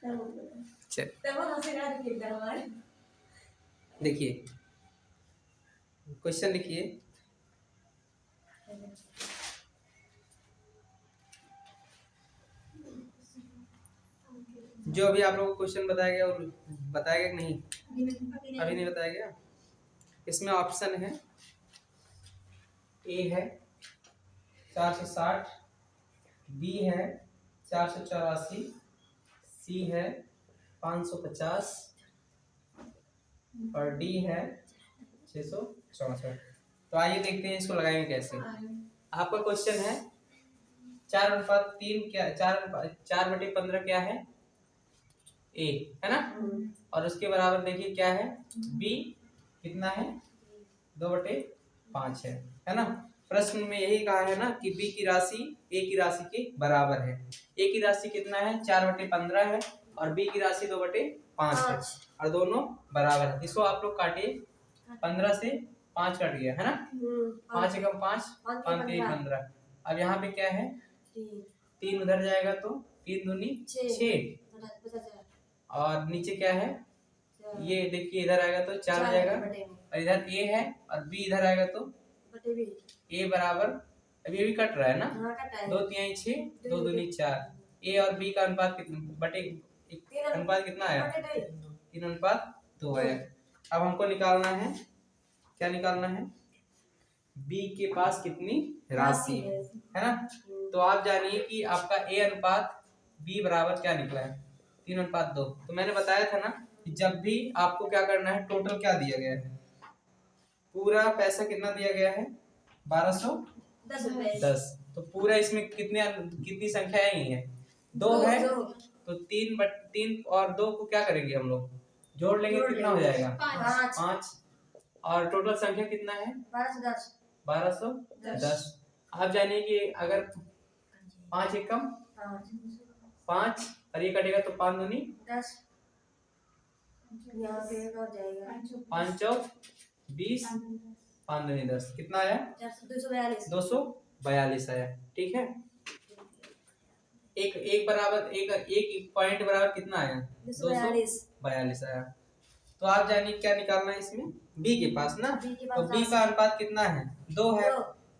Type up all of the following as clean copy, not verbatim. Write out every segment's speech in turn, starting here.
चल देखिए क्वेश्चन लिखिए। जो अभी आप लोगों को क्वेश्चन बताया गया और बताया गया कि नहीं? अभी नहीं बताया गया। इसमें ऑप्शन है, ए है 460, बी है 484, सी है 550 और डी है 664। तो आइए देखते हैं इसको लगाएंगे कैसे। आपका क्वेश्चन है 4:3 क्या, 4/15 क्या है? ए है ना। और उसके बराबर देखिए क्या है, बी कितना है, 2/5 है ना। प्रश्न में यही कहा है ना कि बी की राशि ए की राशि के बराबर है। ए की राशि कितना है, 4/15 है और बी की राशि 2/5 है और दोनों बराबर है। इसको आप लोग काटिए, 15 से 5 कट गया है ना, 5 एकम 5, 5 3 15। अब यहाँ पे क्या है, 3 उधर जाएगा तो 3 दूनी 6 और नीचे क्या है, ये देखिए इधर आएगा तो 4 हो जाएगा और इधर ए है और बी इधर आएगा तो ए बराबर, अभी अभी कट रहा है ना, 2 3 6 2 दूनी 4। ए और बी का अनुपात कितना बटे अनुपात कितना आया, 3:2 है। अब हमको निकालना है, क्या निकालना है, बी के पास कितनी राशि है ना। तो आप जानिए कि आपका ए अनुपात बी बराबर क्या निकला है, 3:2। तो मैंने बताया था ना कि जब भी आपको क्या करना है, टोटल क्या दिया गया है, पूरा पैसा कितना दिया गया है, 1210। तो पूरा इसमें कितनी संख्या ही है, 2 है। तो 3 और 2 को क्या करेंगे हम लोग, जोड़ लेंगे, कितना हो जाएगा 5 और टोटल संख्या कितना है 1210। आप जानिए कि अगर 5 एकम 5 और ये कटेगा तो 5 दूनी 10, 5 चौक 20, 5 दूनी 10, कितना आया 242 आया। ठीक है, एक बराबर एक पॉइंट बराबर कितना आया, 242 आया। तो आप जानिए क्या निकालना है इसमें, बी के पास ना। तो बी का अनुपात कितना है, 2 है।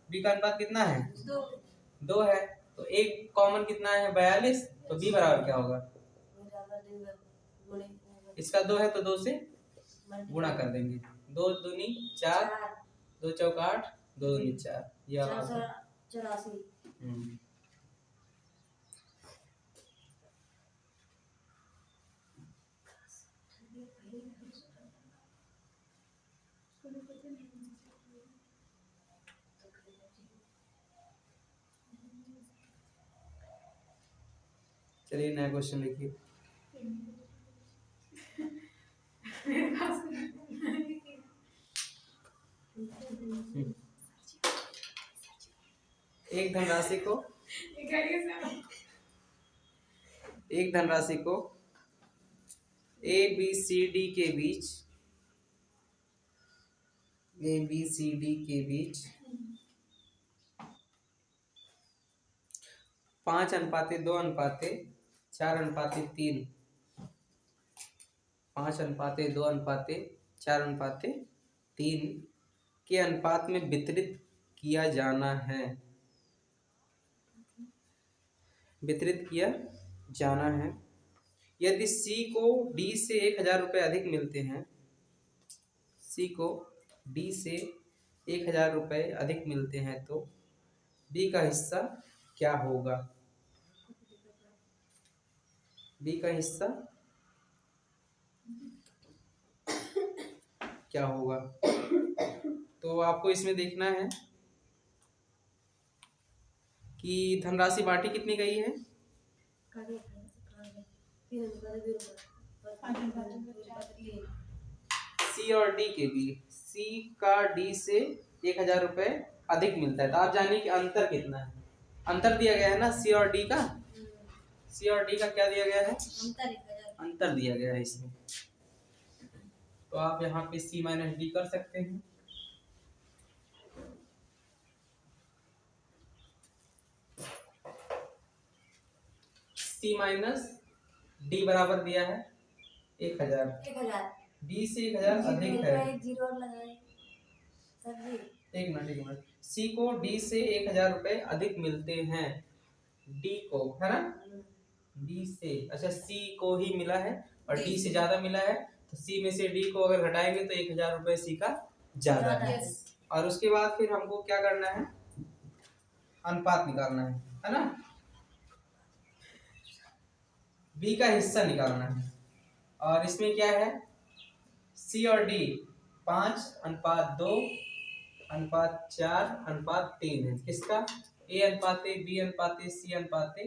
बी का अनुपात कितना है, 2 है। तो एक कॉमन कितना है 42, तो बी बराबर क्या होगा, इसका 2 है तो 2 से गुणा कर देंगे, 2 दूनी 4, 2 चौक 8, 2 दूनी 4, ये आपका 84। चलिए नया क्वेश्चन लिखिए। एक धनराशि को ए बी सी डी के बीच 5:2:4:3 5:2:4:3 के अनुपात में वितरित किया जाना है, यदि सी को डी से 1000 रुपये अधिक मिलते हैं, सी को डी से 1000 रुपये अधिक मिलते हैं तो बी का हिस्सा क्या होगा, बी का हिस्सा क्या होगा। तो आपको इसमें देखना है कि धनराशि बांटी कितनी गई है, सी और डी के बीच, सी का डी से 1000 रुपये अधिक मिलता है। तो आप जानिए कि अंतर कितना है, अंतर दिया गया है ना सी और डी का, सी और डी का क्या दिया गया है, अंतर दिया गया है इसमें। तो आप यहाँ पे सी माइनस डी कर सकते हैं। सी माइनस डी बराबर दिया है 1000, डी से 1000 अधिक है। एक मिनट, सी को डी से 1000 रुपए अधिक मिलते हैं, डी को, है ना, डी से, अच्छा सी को ही मिला है और डी से ज्यादा मिला है, तो सी में से डी को अगर घटाएंगे तो 1000 रुपए सी का ज्यादा है। और उसके बाद फिर हमको क्या करना है, अनुपात निकालना है ना, बी का हिस्सा निकालना है। और इसमें क्या है, सी और डी 5:2:4:3 है, किसका, ए अनुपात ए, बी अनुपात ए, सी अनुपात ए,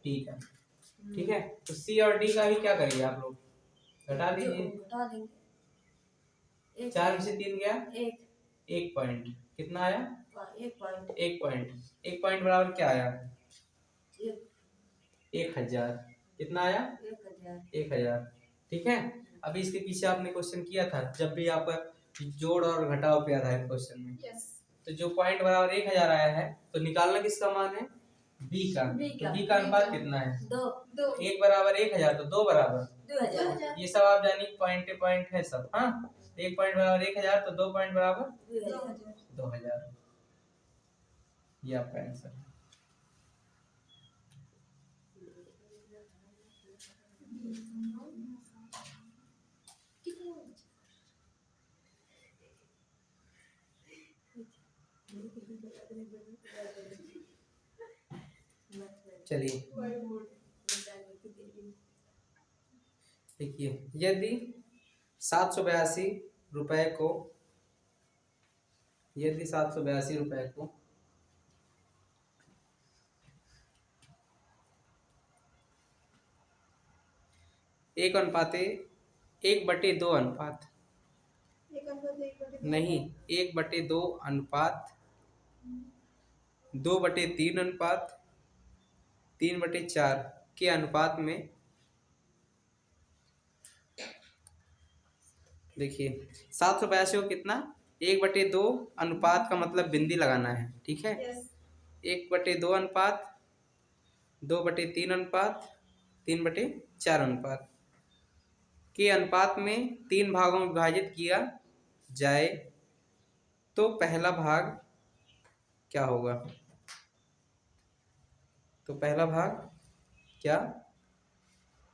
डी का। ठीक है, तो सी और डी का ही क्या करिए आप लोग, घटा दीजिए। 4 में से 3 गया 1 पॉइंट, कितना आया 1 पॉइंट बराबर क्या आया 1000, कितना आया 1000। ठीक है, अभी इसके पीछे आपने क्वेश्चन किया था, जब भी आपका जोड़ और घटाव पे आधारित क्वेश्चन में, तो जो पॉइंट बराबर 1000 आया है, तो निकालना किसका मान है, बी का। तो बी का अनुपात कितना है, 2। 1 बराबर 1000 तो 2 बराबर 2000। ये सब आप जानिए पॉइंट है सब। हाँ, 1 पॉइंट बराबर 1000 तो 2 पॉइंट बराबर 2000। ये आपका आंसर है। चलिए देखिए, यदि 782 रुपए को, यदि 782 रुपए को 1:2 अनुपात, नहीं 1/2 अनुपात 2/3 अनुपात 3/4 के अनुपात में, देखिए 782 को कितना, 1/2 अनुपात का मतलब बिंदी लगाना है, ठीक है। 1/2 अनुपात 2/3 अनुपात 3/4 अनुपात के अनुपात में 3 भागों में विभाजित किया जाए तो पहला भाग क्या होगा, तो पहला भाग क्या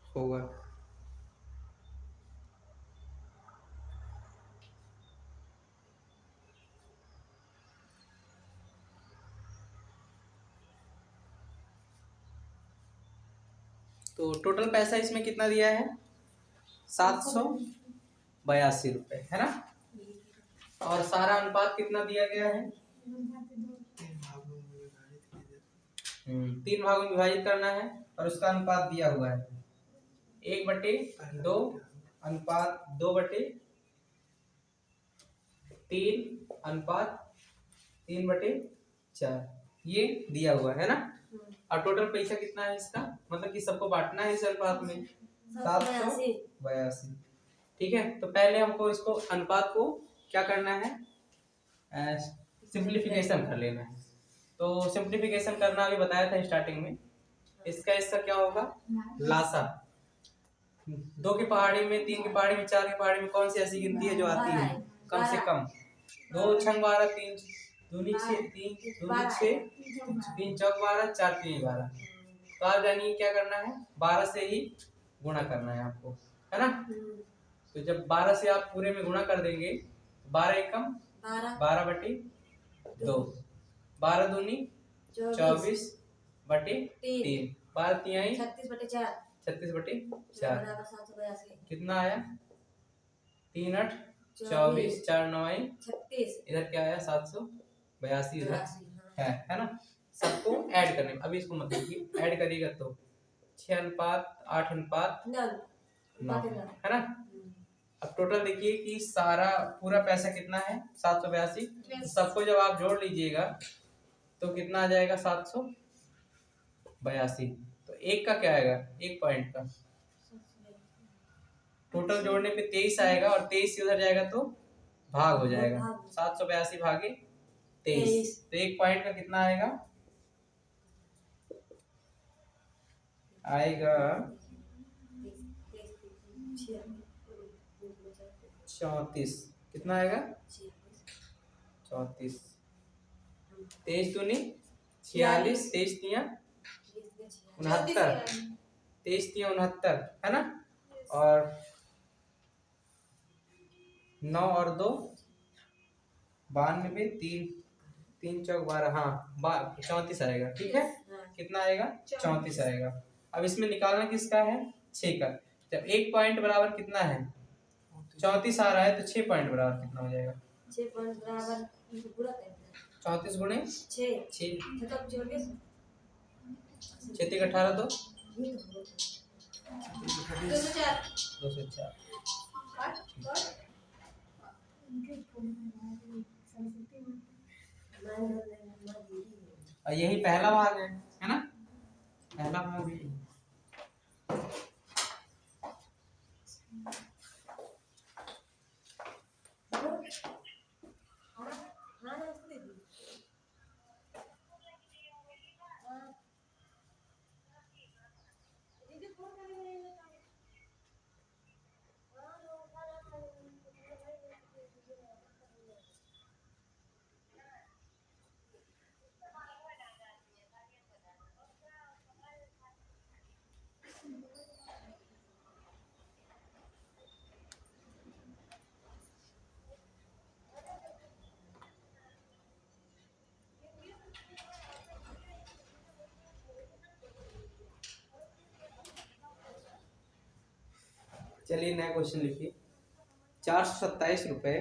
होगा, तो टोटल पैसा इसमें कितना दिया है 782 रुपए, है ना। और सारा अनुपात कितना दिया गया है, 3 भागों में विभाजित करना है, और उसका अनुपात दिया हुआ है 1/2 अनुपात 2/3 अनुपात 3/4, ये दिया हुआ है ना। और टोटल पैसा कितना है इसका, मतलब कि सबको बांटना है इस अनुपात में 782। ठीक है, तो पहले हमको इसको अनुपात को क्या करना है, सिंप्लीफिकेशन कर लेना है। तो सिंप्लीफिकेशन करना अभी बताया था स्टार्टिंग में। इसका क्या होगा, लासा 2 की पहाड़ी में, 3 की पहाड़ी में, 4 की पहाड़ी में कौन सी ऐसी गिनती है जो आती है कम से कम, 2 छंग 12, 3 दूनी 6, 3 दूनी 6, 3 चौक 12, 4 3 12। तो आप जानिए क्या करना है, 12 से ही गुणा करना है आपको, है ना। तो जब 12 से आप पूरे में गुणा कर देंगे, 12 एकम 12/2, 12 दूनी 24/3, 12 तिहाई 36/4, कितना आया 3 8 24, 4 9 36, इधर क्या आया 782 इधर है ना। सबको ऐड करने में, अभी इसको मत देखिए, ऐड करिएगा तो 6:8:9 है ना। अब टोटल देखिए कि सारा पूरा पैसा कितना है 782, तो सबको जब आप जोड़ लीजिएगा तो कितना आ जाएगा 782। तो एक का क्या आएगा, 1 पॉइंट का, टोटल जोड़ने पे 23 आएगा, और 23 से उधर जाएगा तो भाग हो जाएगा, 782 भागे 23, तो 1 पॉइंट का कितना आएगा 34 कितना आएगा? 34। 23 दूनी 46, 23 तिया 69, 23 तिया 69 है ना। और 9 और 2 92, 3 चौक 12, हाँ 34 आएगा। ठीक है, कितना आएगा? 34 आएगा। अब इसमें निकालना किसका है? 6 का। जब 1 पॉइंट बराबर कितना है? 34 आ रहा है, तो 6 पॉइंट बराबर कितना हो जाएगा? 6 पॉइंट बराबर 34 गुणे 6 6 18 तो 204। यही पहला भाग है ना? पहला भाग भी चलिए नया क्वेश्चन लिखिए। 427 रुपए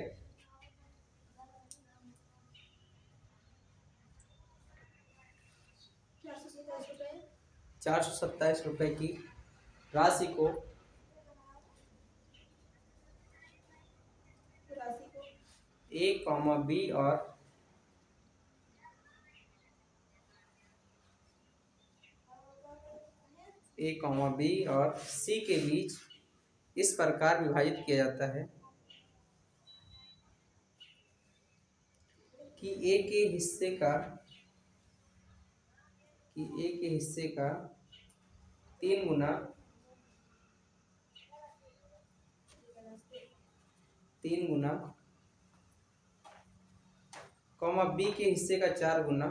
427 रुपए की राशि को A, B और A, B और C के बीच इस प्रकार विभाजित किया जाता है कि A के हिस्से का 3 गुना B के हिस्से का 4 गुना,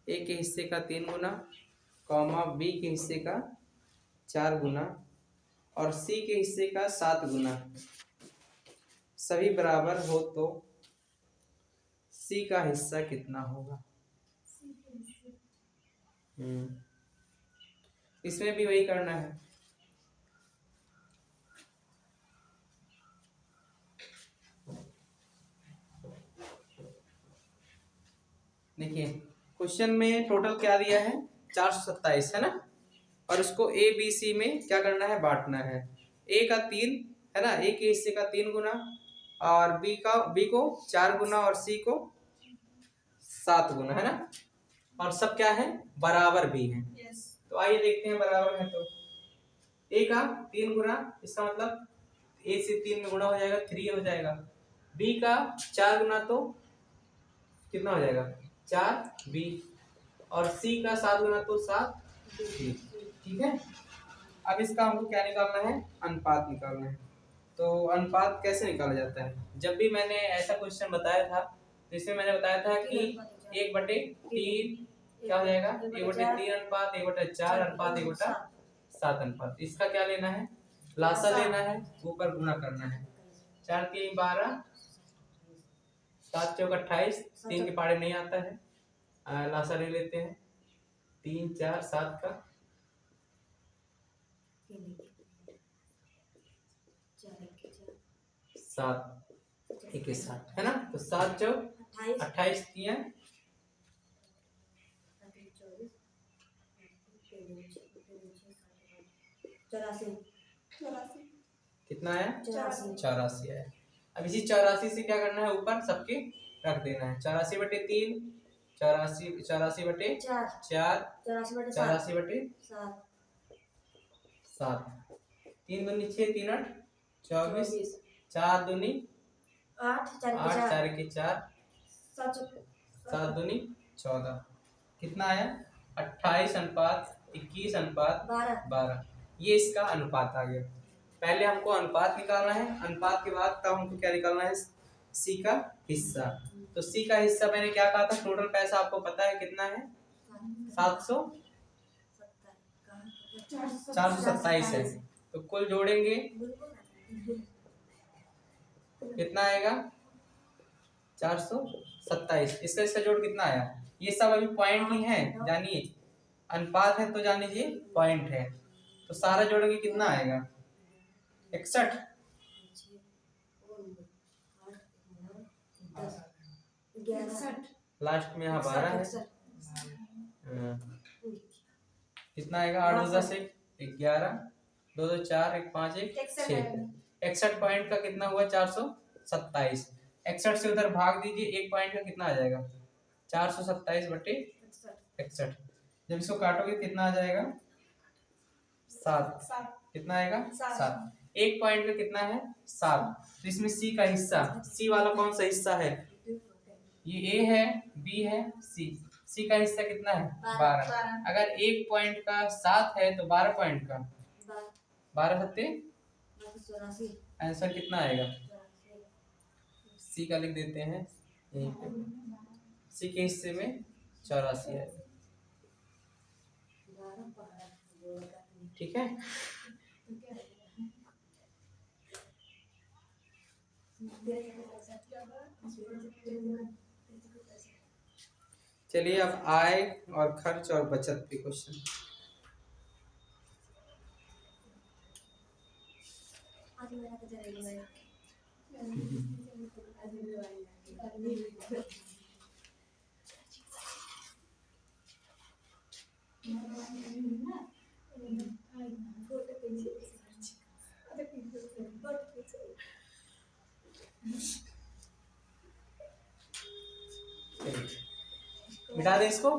A के हिस्से का 3 गुना, B के हिस्से का 4 गुना और C के हिस्से का 7 गुना सभी बराबर हो तो C का हिस्सा कितना होगा? इसमें भी वही करना है। देखिए क्वेश्चन में टोटल क्या दिया है? 427 है ना, और उसको A B C में क्या करना है? बांटना है। A का 3 है ना, A के हिस्से का 3 गुना और B को 4 गुना और C को 7 गुना है ना, और सब क्या है? बराबर भी है। तो आइए देखते हैं बराबर है तो A का 3 गुना, इसका मतलब A से 3 में गुना हो जाएगा, 3 हो जाएगा। B का 4 गुना तो कितना हो जाएगा? 4B और C का 7 गुना तो 7C। ठीक है, अब इसका हमको क्या निकालना है? अनुपात निकालना है। तो अनुपात कैसे निकाला जाता है? जब भी मैंने ऐसा क्वेश्चन बताया था तो इसमें मैंने बताया था कि 1/3 क्या हो जाएगा? 1/3 अनुपात 1/4 अनुपात 1/7 अनुपात। इसका क्या लेना है? लासा लेना है, ऊपर गुणा करना है। 4 3 12, 7 चौक 28, 3 के पाड़े नहीं आता है, लासा ले लेते हैं। 3 4 7 का 7 1 7 है ना, तो 7 चौक 28 दिया 84 कितना है? 84 है। अब इसी 84 से क्या करना है? ऊपर सबके रख देना है। 84/3 84/4 84/7 3 दूनी 6 3 8 24 4 दूनी 8 4 के 4 7 दूनी 14 कितना आया? 28 अनुपात 21 अनुपात 12, ये इसका अनुपात आ गया। पहले हमको अनुपात निकालना है, अनुपात के बाद तब हमको क्या निकालना है, सी का हिस्सा। तो सी का हिस्सा मैंने क्या कहा था, टोटल पैसा आपको पता है कितना है, 427 है। तो कुल जोड़ेंगे कितना आएगा, 427। इसका इसका जोड़ कितना आया, ये सब अभी पॉइंट ही है, जानिए अनुपात है तो जान लीजिए पॉइंट है। तो सारा जोड़ेंगे कितना आएगा, 61। लास्ट में यहाँ 12 है, कितना आएगा, 8 10 11, 2 2 4 1 5 1 6। 61 पॉइंट का कितना हुआ, 427। 61 से उधर भाग दीजिए, एक पॉइंट का कितना आ जाएगा, 427 बटे 61। जब इसको काटोगे कितना आ जाएगा, 7। कितना आएगा, 7। एक पॉइंट का कितना है, 7। तो इसमें सी का हिस्सा, सी वाला कौन सा हिस्सा है, ये ए है, बी है, सी। सी का हिस्सा कितना है, 12। अगर एक पॉइंट का 7 है तो 12 पॉइंट का 12 सत्ते, आंसर कितना आएगा, सी का लिख देते हैं यहीं पे, सी के हिस्से में 84 है। ठीक है, चलिए अब आय और खर्च और बचत के क्वेश्चन। मिटा दे इसको।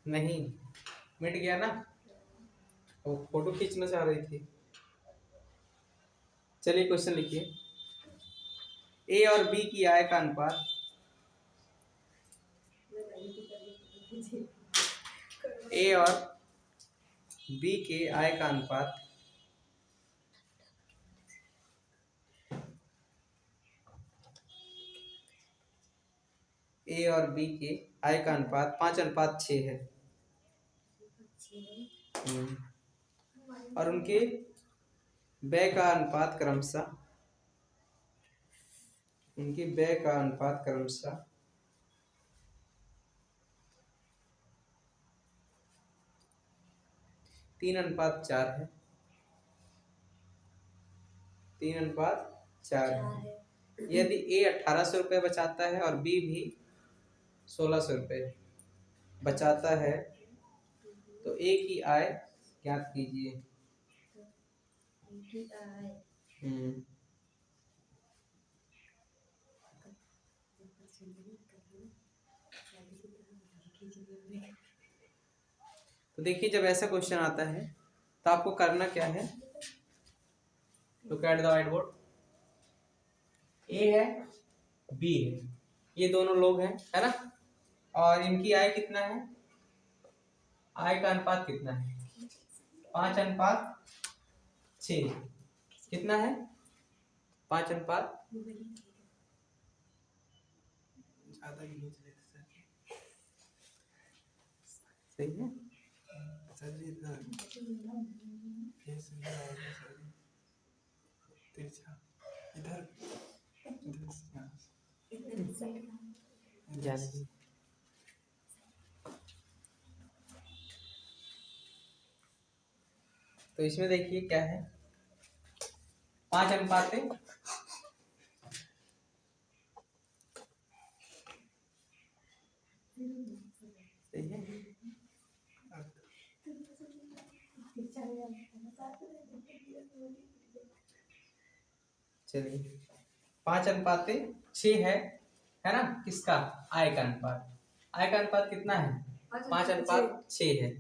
नहीं मिट गया ना, वो फोटो खींचना चाह रही थी। चलिए क्वेश्चन लिखिए, ए और बी की आय का अनुपात, ए और बी के आय का अनुपात ए और बी के आय का अनुपात 5:6 है। और उनके व्यय का अनुपात क्रमशः, उनके व्यय का अनुपात क्रमशः 3:4 है। 3:4 है। यदि ए 1800 रुपये बचाता है और बी भी 1600 रुपये बचाता है तो ए की आय ज्ञात कीजिए। तो देखिए जब ऐसा क्वेश्चन आता है तो आपको करना क्या है, look at the whiteboard. A है, बी है, ये दोनों लोग हैं, है ना, और इनकी आय कितना है, आय का अनुपात कितना है, 5:6। कितना है, 5:, सही है। तो इसमें देखिए क्या है, 5:, सही है। चलिए 5:6 है ना, किसका, आय का अनुपात। आय का अनुपात कितना है, 5:6 है।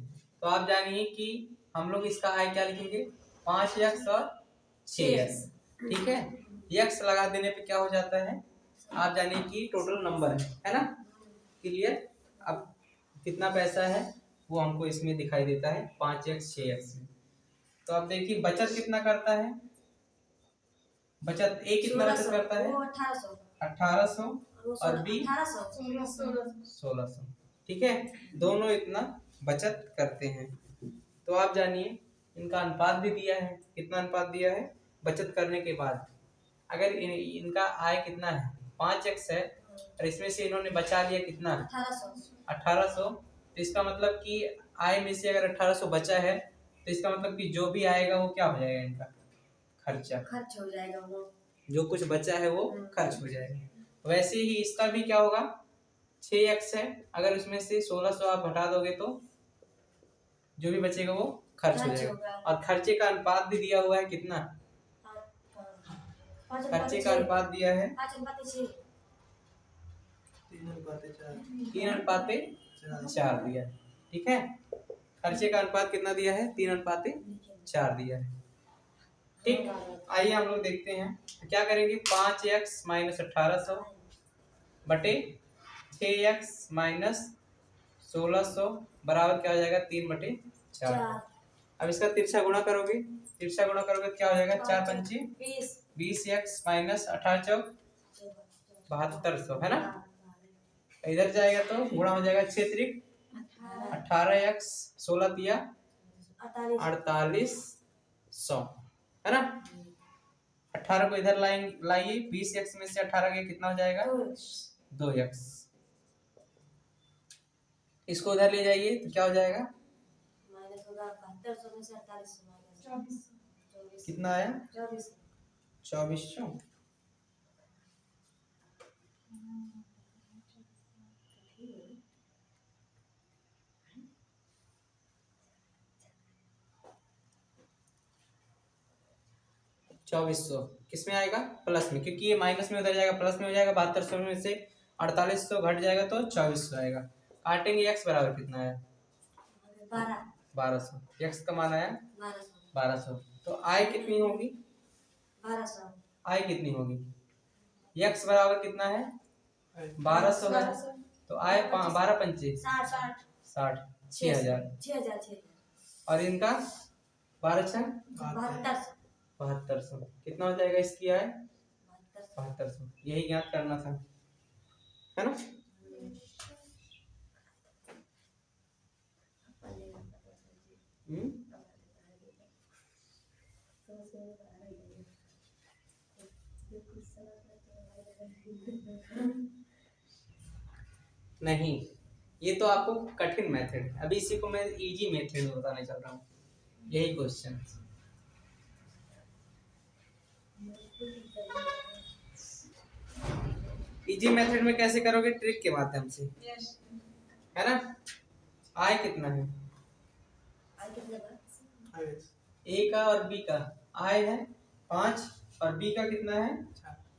तो आप जानिए कि हम लोग इसका आय क्या लिखेंगे, 5x और 6x। ठीक है, x लगा देने पे क्या हो जाता है, आप जानिए कि टोटल नंबर है ना। क्लियर। अब कितना पैसा है वो हमको इसमें दिखाई देता है 5x 6x में। तो आप देखिए बचत कितना करता है, बचत ए कितना बचत करता है, 1800 और बी 1600। ठीक है, दोनों इतना बचत करते हैं। तो आप जानिए इनका अनुपात भी दिया है, कितना अनुपात दिया है बचत करने के बाद। अगर इनका आय कितना है 5x है और इसमें से इन्होंने बचा लिया कितना 1800, तो इसका मतलब कि आय में से अगर 1800 बचा है तो इसका मतलब कि जो भी आएगा वो क्या हो जाएगा, इनका खर्च हो जाएगा, वो जो कुछ बचा है वो खर्च हो जाएगा। वैसे ही इसका भी क्या होगा, 6x है, अगर उसमें से 1600 आप हटा दोगे तो जो भी बचेगा वो खर्च हो जाएगा। और खर्चे का अनुपात भी दिया हुआ है कितना, खर्चे का अनुपात दिया है 3:4 दिया है। ठीक है, खर्चे का अनुपात कितना दिया है, 3:4 दिया है। ठीक, आइए हम लोग देखते हैं तो क्या करेंगे, 5x - 1800 बटे 6x - 1600 बराबर क्या हो जाएगा, 3/4। अब इसका तिरछा गुणा करोगे, तिरछा गुणा करोगे क्या हो जाएगा, 4 पंचे 20x - 18 चौक 7200 है ना। इधर जाएगा तो गुणा हो जाएगा 6 त्रिक 18x 16 तिया 4800 है ना। 18 को इधर लाइए, 20x में से 18 के कितना हो जाएगा 2x। इसको उधर ले जाइए तो क्या हो जाएगा, कितना आया 2400। किसमें आएगा, प्लस में, क्योंकि ये माइनस में उधर जाएगा प्लस में हो जाएगा। 7200 में से 4800 घट जाएगा तो 2400 आएगा। काटेंगे x बराबर कितना है 1200, x का मान आया 1200। तो आय कितनी होगी, 1200। आय कितनी होगी, x बराबर कितना है 1200 है, तो आय 12 पंचे 60 6000। और इनका 12 छः 7200, कितना हो जाएगा इसकी आय 7200। यही ज्ञात करना था, है ना। नहीं, ये तो आपको कठिन मेथड है, अभी इसी को मैं इजी मेथड बताने चल रहा हूँ। यही क्वेश्चन इजी मेथड में कैसे करोगे, ट्रिक के माध्यम से, है ना। आय कितना है, ए का और बी का आय है 5 और बी का कितना है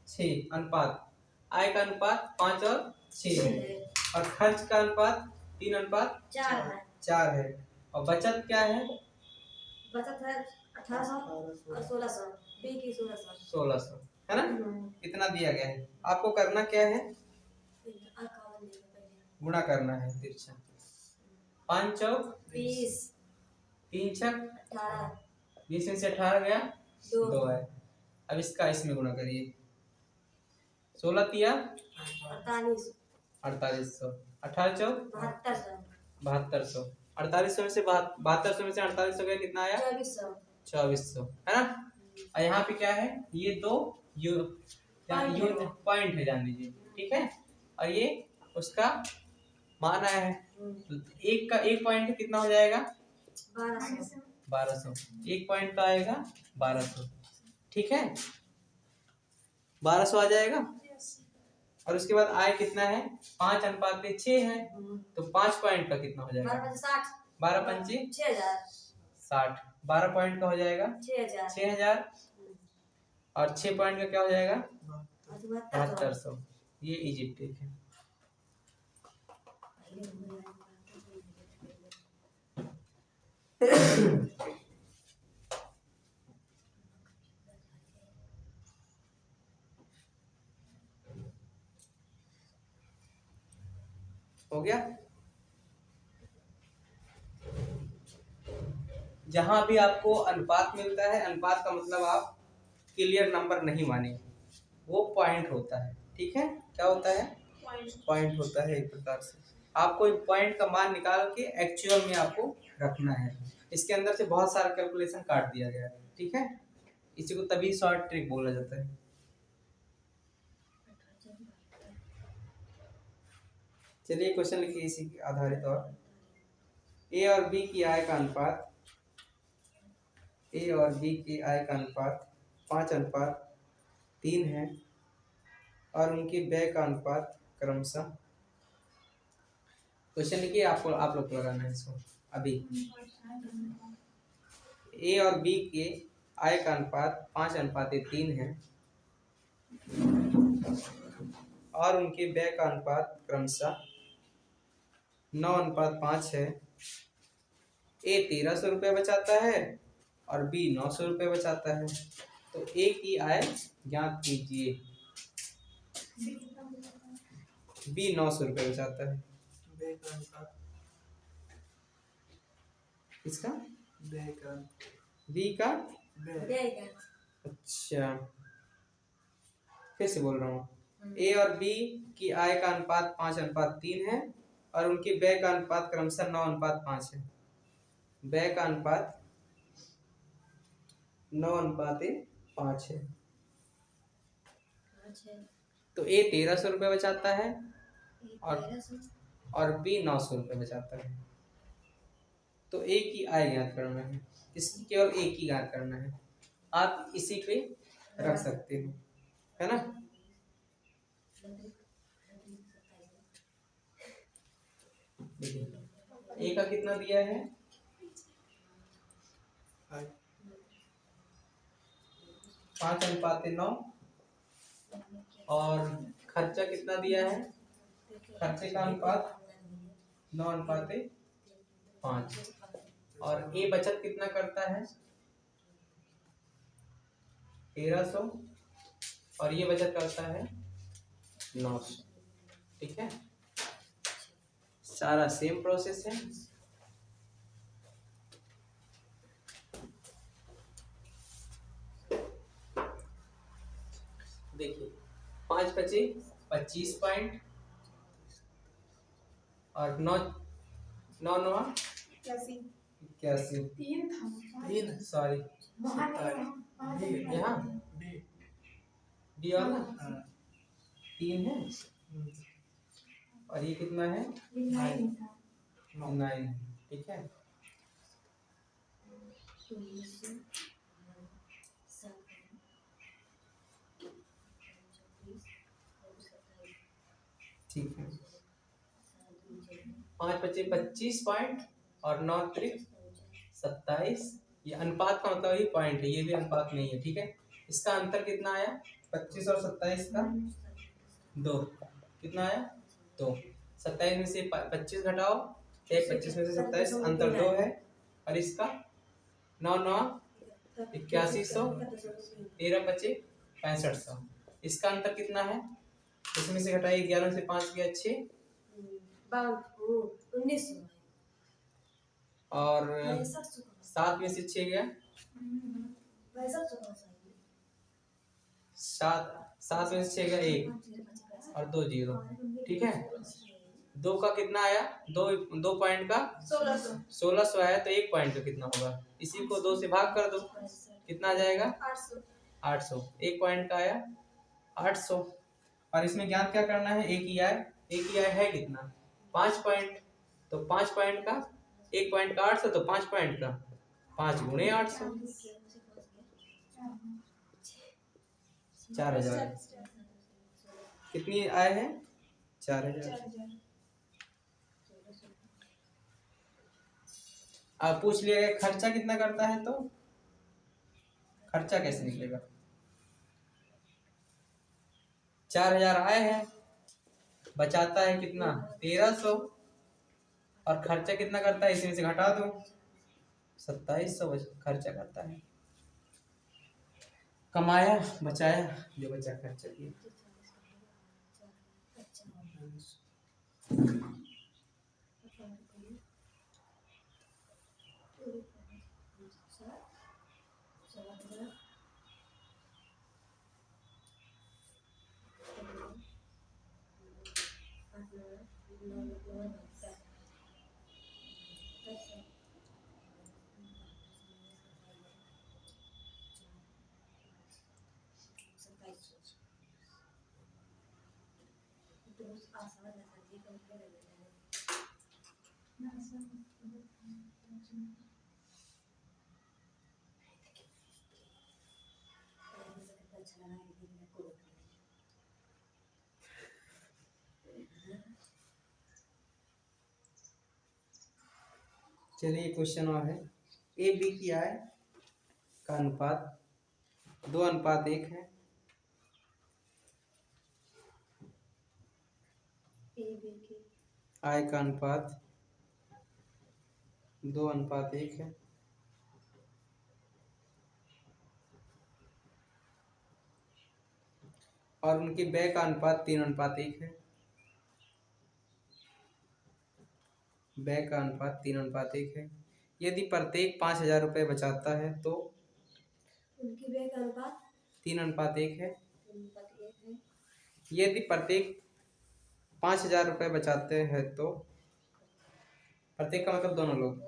6। अनुपात, आय का अनुपात 5 और 6 है, और खर्च का अनुपात 3:4 है। और बचत क्या है, बचत है 1800 और 1600, बी की 1600 है ना। इतना दिया गया है, आपको करना क्या है, गुणा करना है तिरछा। 5 चौक 20, 3 छक 18, 20 में से 18 गया 2 है। अब इसका इसमें गुणा करिए, 16 तिया 4800, 18 चौक 7200, 4800 में से 7200 में से 4800 गया कितना आया 2400 है ना। और यहाँ पे क्या है, ये दो पॉइंट है जान लीजिए, ठीक है। और ये उसका मान आया है, तो एक का एक पॉइंट कितना हो जाएगा 1200, एक पॉइंट का आएगा 1200, ठीक है 1200 आ जाएगा। और उसके बाद आय कितना है 5:6 है, तो 5 पॉइंट का कितना हो जाएगा 12 पंचे 60, 12 पॉइंट का हो जाएगा 6000, और 6 पॉइंट का क्या हो जाएगा 7200। ये इजी ट्रिक है। हो गया। जहां भी आपको अनुपात मिलता है, अनुपात का मतलब आप क्लियर नंबर नहीं माने, वो पॉइंट होता है। ठीक है, क्या होता है? पॉइंट होता है। एक प्रकार से आपको पॉइंट का मान निकाल के एक्चुअल में आपको रखना है। इसके अंदर से बहुत सारा कैलकुलेशन काट दिया गया है। ठीक है, इसी को तभी शॉर्ट ट्रिक बोला जाता है। चलिए क्वेश्चन लिखिए इसी के आधारित। और ए और बी की आय का अनुपात, ए और बी की आय का अनुपात 5:3 है और उनके व्यय का अनुपात क्रमशः। क्वेश्चन लिखिए, आपको आप लोग लगाना है इसको अभी। ए और बी के आय का अनुपात 5:3 है और उनके व्यय का अनुपात क्रमशः 9:5 है। ए 1300 रुपये बचाता है और बी 900 रुपये बचाता है, तो ए की आय ज्ञात कीजिए। बी 900 रुपये बचाता है। इसका बी का अच्छा, फिर से बोल रहा हूँ। ए और बी की आय का अनुपात 5:3 है और उनके व्यय का अनुपात क्रमशः 9:5 है। व्यय का अनुपात 9:5 है। तो ए 1300 रुपये बचाता है और बी 900 रुपये बचाता है। तो ए की आय ज्ञात करना है, इसकी केवल ए की ज्ञात करना है। आप इसी पे रख सकते हो, है ना। देखिए ए का कितना दिया है, 5:9 और खर्चा कितना दिया है, खर्चे का अनुपात 9:5 और ए बचत कितना करता है 1300 और ये बचत करता है 900। ठीक है, सारा सेम प्रोसेस है। देखिए 5×5 = 25 पॉइंट और 9×9 = 81। सॉरी, यहाँ डी वाला 3 है और ये कितना है 9। ठीक है, ठीक है। 5×5 = 25 पॉइंट और 9×3 = 27। ये अनुपात का मतलब ये पॉइंट है, ये भी अनुपात नहीं है। ठीक है, इसका अंतर कितना आया 25 और 27 का 2, कितना आया 2। 27 में से 25 घटाओ, 25 में से 27 अंतर 2 है और इसका 9×9 = 8100, 13×5 = 6500। इसका अंतर कितना है, इसमें से घटाइए, 11 से 5 गया 6 और 7 में से 6 गया 7 में से 6 गया 1 और 2 0। ठीक है, 2 का कितना आया, 2 पॉइंट का 1600 आया, तो 1 पॉइंट का कितना होगा, इसी को 2 से भाग कर दो, कितना आ जाएगा 800। 1 पॉइंट का आया 800 और इसमें ज्ञात क्या करना है, एक ही आय है कितना 5 पॉइंट, तो 5 पॉइंट का 1 पॉइंट का 800, तो 5 पॉइंट का 5 × 800 4000। कितनी आय है 4000। अब पूछ लिया गया खर्चा कितना करता है, तो खर्चा कैसे निकलेगा, 4000 आय है, बचाता है कितना 1300 और खर्चा कितना करता है, इसमें से घटा दो, 2700 खर्चा करता है। कमाया बचाया, जो बचा खर्चा किया। चलिए क्वेश्चन और है, ए बी की आय का अनुपात 2:1 है। आय का अनुपात 2:1 है। और उनकी व्यय का अनुपात 3:1 है। व्यय का अनुपात 3:1 है। यदि प्रत्येक 5,000 रुपये बचाता है तो उनकी व्यय का अनुपात 3:1 है। यदि प्रत्येक 5,000 रुपये बचाते हैं तो, प्रत्येक का मतलब दोनों लोग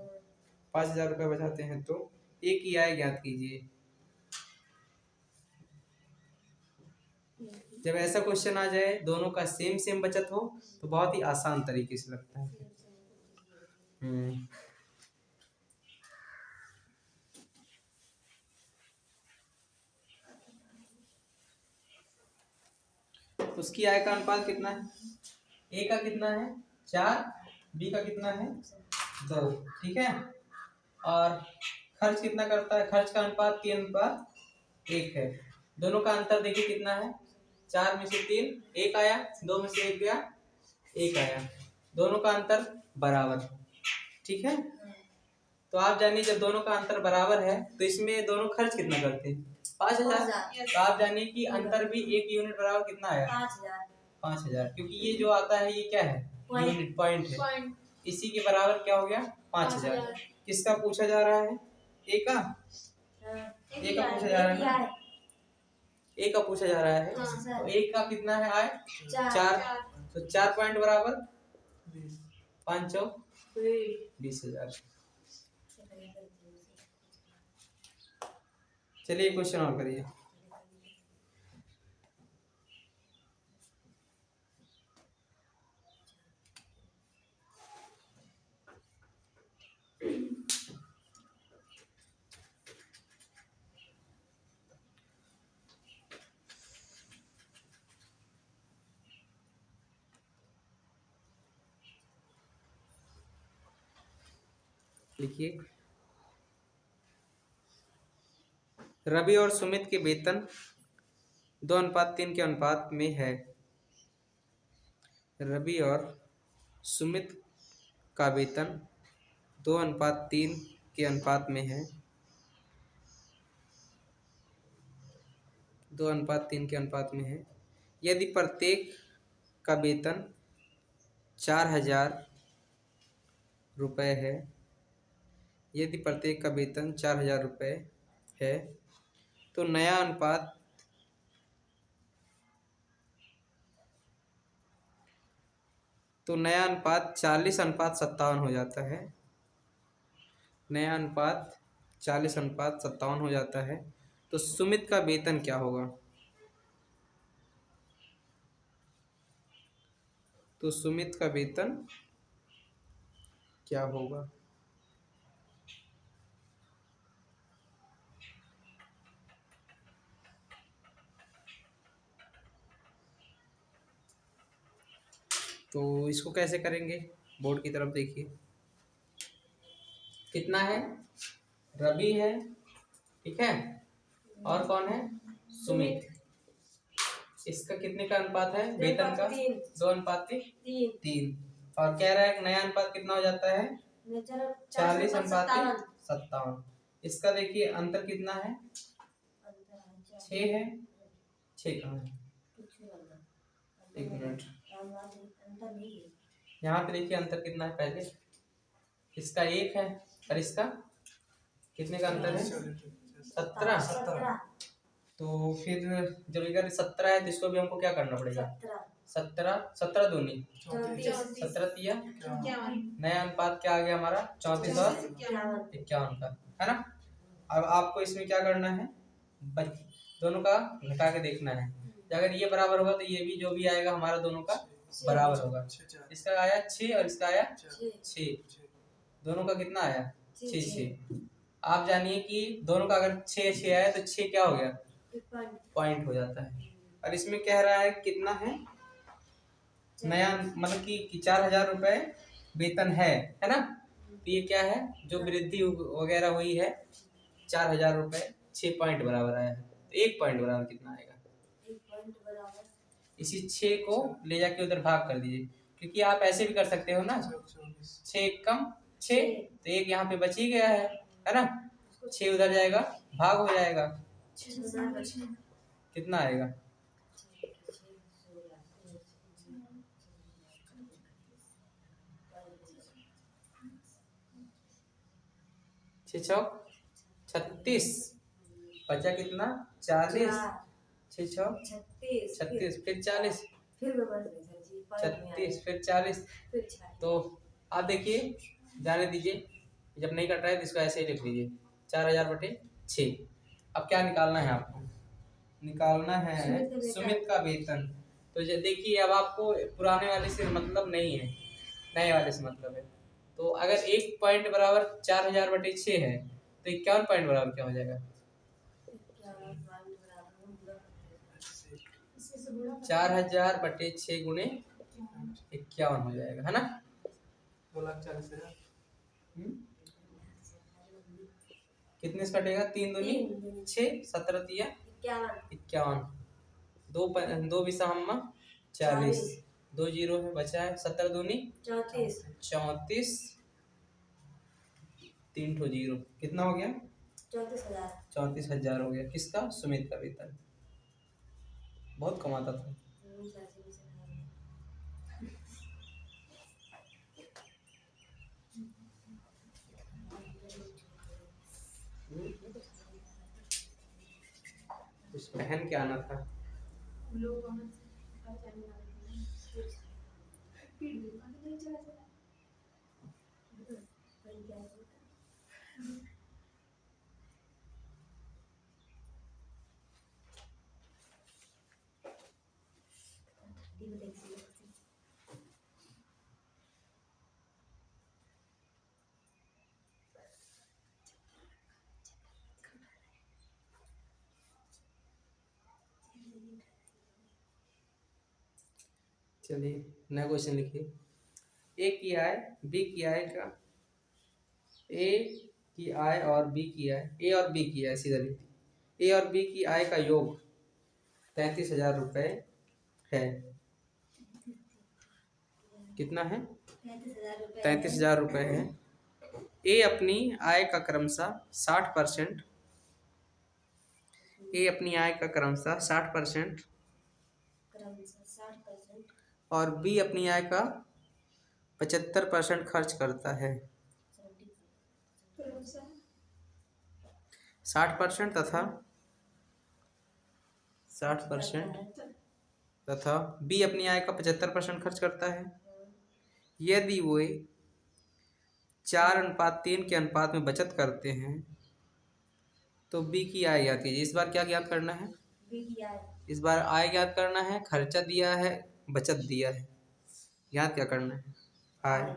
5,000 रुपये बचाते हैं तो ए की आय ज्ञात कीजिए। जब ऐसा क्वेश्चन आ जाए दोनों का सेम सेम बचत हो तो बहुत ही आसान तरीके से लगता है। उसकी आय का अनुपात कितना है? ए का कितना है 4, बी का कितना है 2, ठीक है। और खर्च कितना करता है? खर्च का अनुपात 3:1 है। दोनों का अंतर देखिए कितना है, 4 में से 3 1 आया, 2 में से 1 गया 1 आया, दोनों का अंतर बराबर, ठीक है। तो आप जानिए जब दोनों का अंतर बराबर है तो इसमें दोनों खर्च कितना करते हैं 5,000। तो आप जानिए कि अंतर भी 1 यूनिट बराबर कितना आया 5,000, क्योंकि ये जो आता है ये क्या है यूनिट पॉइंट है। इसी के बराबर क्या हो गया 5,000। किसका पूछा जा रहा है? ए का पूछा जा रहा है, ए का पूछा जा रहा है। तो ए का कितना है आय 4, तो 4 पॉइंट बराबर 5 20,000। चलिए क्वेश्चन और करिए। लिखिए, रवि और सुमित के वेतन 2:3 के अनुपात में है। रवि और सुमित का वेतन 2:3 के अनुपात में है। 2:3 के अनुपात में है। यदि प्रत्येक का वेतन 4,000 रुपये है, यदि प्रत्येक का वेतन 4,000 रुपये है तो नया अनुपात तो नया अनुपात 40:57 हो जाता है। नया अनुपात 40:57 हो जाता है। तो सुमित का वेतन क्या होगा? तो सुमित का वेतन क्या होगा? तो इसको कैसे करेंगे, बोर्ड की तरफ देखिए। कितना है? रवि है, ठीक है, और कौन है? सुमित। इसका कितने का अनुपात है वेतन का? 2:3। और कह रहा है नया अनुपात कितना हो जाता है 40:57। 57। इसका देखिए अंतर कितना है, 6 है। 6 कहाँ है, एक मिनट, यहाँ पे देखिए अंतर कितना है, पहले इसका 1 है और इसका कितने का अंतर है, 17। तो फिर जब इधर 17 है तो इसको भी हमको क्या करना पड़ेगा, 17 दूनी 17 तिया, नया अनुपात क्या आ गया हमारा, 34 और 51 का, है ना। अब आपको इसमें क्या करना है, दोनों का घटा के देखना है। अगर ये बराबर होगा तो ये भी जो भी आएगा हमारा दोनों का बराबर होगा। इसका आया 6 और इसका आया 6, दोनों का कितना आया, 6। आप जानिए कि दोनों का अगर 6 आया तो 6 क्या हो गया, पॉइंट हो जाता है। और इसमें कह रहा है कितना है, नया मतलब कि 4000 रुपए वेतन है ना। तो ये क्या है, जो वृद्धि वगैरह हुई है 4000 रुपए, 6 पॉइंट बराबर आया है। तो 1 पॉइंट बराबर कितना आएगा, इसी 6 को ले जाके उधर भाग कर दीजिए, क्योंकि आप ऐसे भी कर सकते हो ना, 6 कम 6, तो 1 यहाँ पे बच ही गया है ना। 6 उधर जाएगा, भाग हो जाएगा, कितना आएगा, 6 चौक 36, बचा कितना 40, 6 चौक 36, फिर 40, 36 फिर 40। तो आप देखिए, जाने दीजिए, जब नहीं कट रहा है तो इसको ऐसे ही लिख लीजिए, 4000/6। अब क्या निकालना है आपको, निकालना है सुमित का वेतन। तो देखिए अब आपको पुराने वाले से मतलब नहीं है, नए वाले से मतलब है। तो अगर 1 पॉइंट बराबर 4000/6 है तो 51 पॉइंट बराबर क्या हो जाएगा, 4000/6 गुणे 51 हो जाएगा, है ना। 2,40,000 कितने से कटेगा, 3 दूनी 6, 17 तिया 51, 2 बीसा हम्मा 40, 2 जीरो है बचा है, 17 दूनी 34, 3 ठो जीरो, कितना हो गया, 34,000 हो गया। किसका, सुमित का वेतन, बहुत कमाता था। उस पहन के आना था, चलिए नया क्वेश्चन लिखिए। ए की आय बी की आय का, ए की आय और बी की आय, ए और बी की आय सीधा लिखिए, ए और बी की आय का योग 33,000 रुपये है। कितना है, 33,000 रुपये है। ए अपनी आय का क्रमशः 60%, ए अपनी आय का क्रमशः 60% और बी अपनी आय का 75% खर्च करता है। 60% तथा 60% तथा बी अपनी आय का 75% खर्च करता है। यदि वे 4:3 के अनुपात में बचत करते हैं तो बी की आय ज्ञात कीजिए। इस बार क्या ज्ञात करना है, इस बार आय ज्ञात करना है, खर्चा दिया है, बचत दिया है, ज्ञात क्या करना है, आय।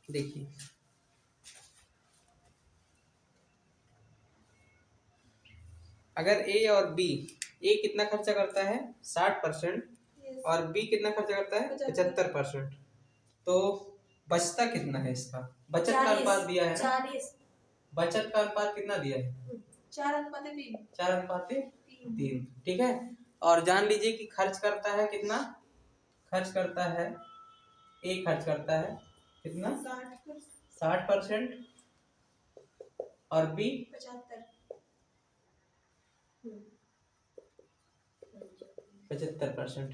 देखिए अगर ए और बी, ए कितना खर्चा करता है 60% और बी कितना खर्चा करता है 75%, तो बचता कितना है इसका? बचत का अनुपात दिया है ना, 40। बचत का अनुपात कितना दिया है? 4:3। 4:3। ठीक है। और जान लीजिए कि खर्च करता है कितना, खर्च करता है, ए खर्च करता है कितना 60% और बी 75%,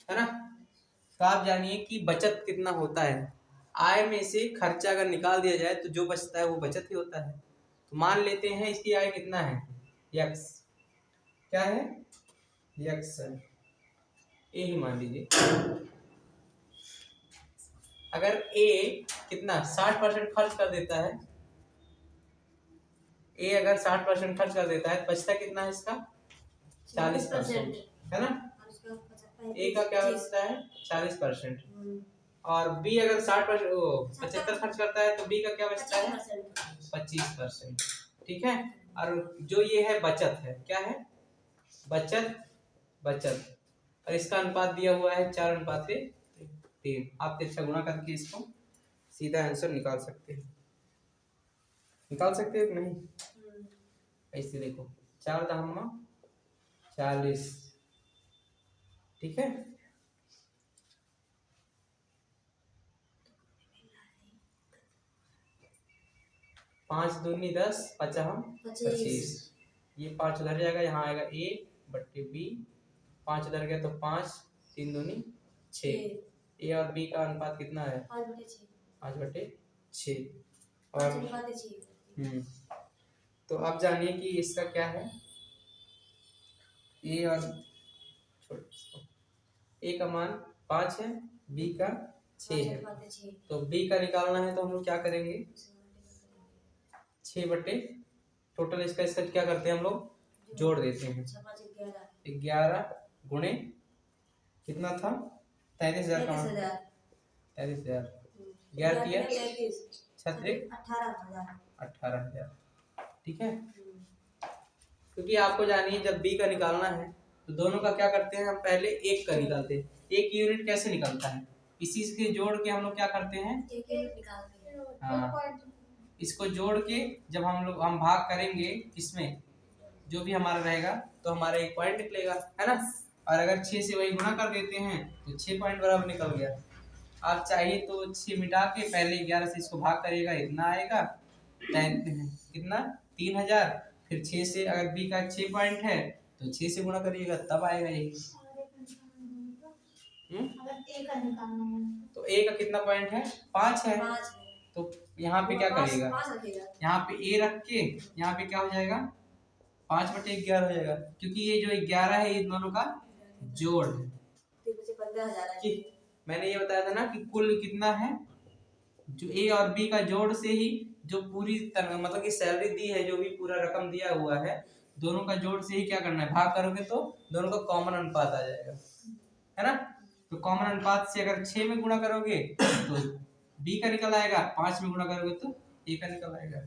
है ना। तो आप जानिए कि बचत कितना होता है। आय में से खर्चा अगर निकाल दिया जाए तो जो बचता है वो बचत ही होता है। तो मान लेते हैं इसकी आय कितना है, यक्स, क्या है, यक्स, ए ही मान लीजिए। अगर ए कितना 60% खर्च कर देता है, ए अगर 60% खर्च कर देता है, बचता कितना है इसका 40%, है ना। ए का क्या बचता है 40%। और बी अगर 75 खर्च करता है तो बी का क्या बचता है 25%। ठीक है। और जो ये है बचत है, क्या है, बचत, बचत, और इसका अनुपात दिया हुआ है 4:3। आप तिरछा गुणा करके इसको सीधा आंसर निकाल सकते हैं, निकाल सकते हैं नहीं? ऐसे देखो 4×40, ठीक है। 5×2 = 10, 5×5 = 25। ये 5 उधर जाएगा, यहाँ आएगा A/B, 5 उधर गया तो 5, 3×2 = 6। ए और बी का अनुपात कितना है 5/6। और तो आप जानिए कि इसका क्या है, ए और ए का मान 5 है, बी का 6 है, तो बी का निकालना है तो हम लोग क्या करेंगे 6 बटे टोटल इसका क्या करते हैं हम लोग जोड़ देते हैं। 11 गुणे कितना था 33,000 का, 33,000, 18,000। ठीक है। क्योंकि आपको जानिए जब बी का निकालना है तो दोनों का क्या करते हैं हम पहले एक का निकालते हैं। एक यूनिट कैसे निकलता है, इसी से जोड़ के हम लोग क्या करते हैं, हाँ, इसको जोड़ के जब हम भाग करेंगे इसमें जो भी हमारा रहेगा तो हमारा 1 पॉइंट निकलेगा, है ना। और अगर 6 से वही गुणा कर देते हैं तो 6 पॉइंट बराबर निकल गया। आप चाहिए तो 6 मिटा के पहले 11 से इसको भाग करिएगा, इतना आएगा कितना 3,000। फिर 6 से अगर बी का 6 पॉइंट है तो 6 से गुणा करिएगा तब आएगा यही। तो ए का कितना पॉइंट है 5 है, तो यहाँ पे क्या करिएगा, यहाँ पे ए रख के यहाँ पे क्या हो जाएगा 5/11 हो जाएगा, क्योंकि ये जो 11 है ये दोनों का जोड़ है। मैंने ये बताया था ना कि कुल कितना है, जो ए और बी का जोड़ से ही जो पूरी मतलब कि सैलरी दी है, जो भी पूरा रकम दिया हुआ है, दोनों का जोड़ से ही क्या करना है भाग करोगे तो दोनों का कॉमन अनुपात आ जाएगा, है ना। तो कॉमन अनुपात से अगर 6 में गुणा करोगे तो बी का निकल आएगा, 5 में गुणा करोगे तो ए का निकल आएगा।